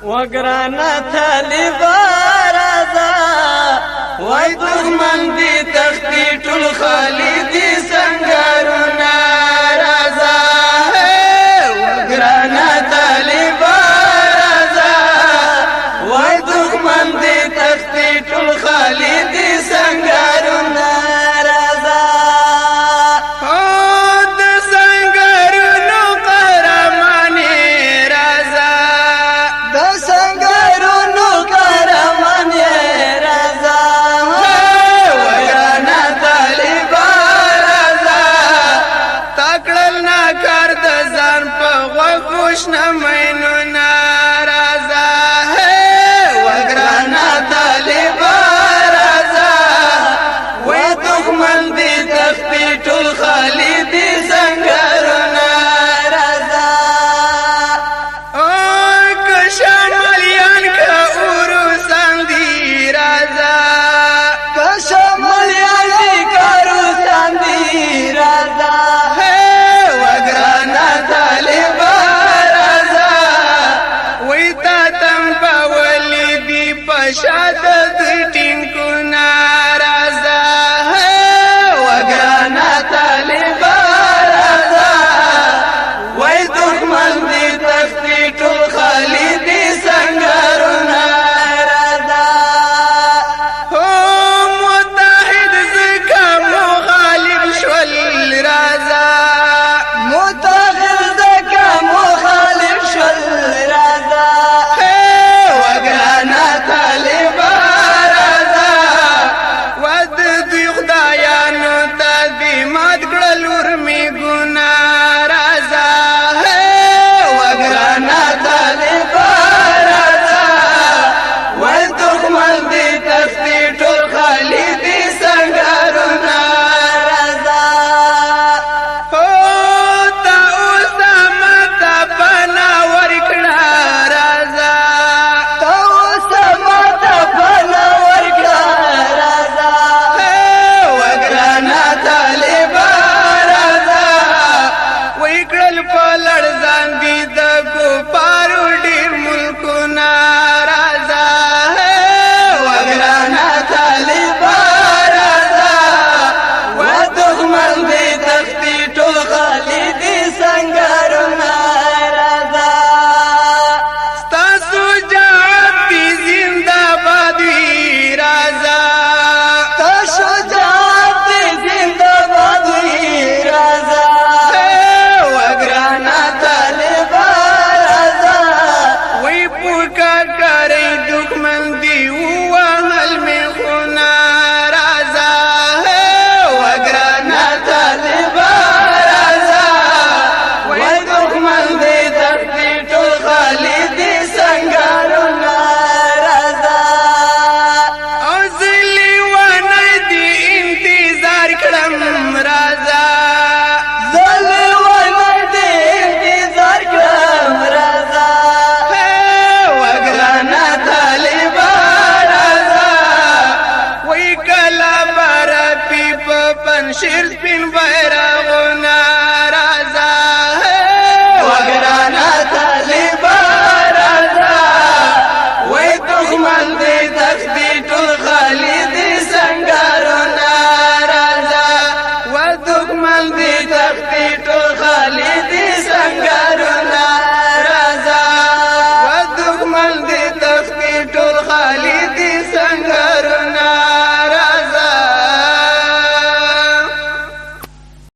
وگرانا طالبا رازا وای دښمن دی تختی ټول خالی دی سنگارونا رازا وگرانا طالبا رازا وای دښمن دی تختی ټول خالی دی سنگارونا وشنا مینو نارازا وگرانا طالبا رازا وی دښمن دی تختی ټول خالی دی سنگارونا رازا که شمالیان که اوروسان دی رازا که شمالیان دی که اوروسان دی رازا وگرانا طالبا شاد د ټینګو نا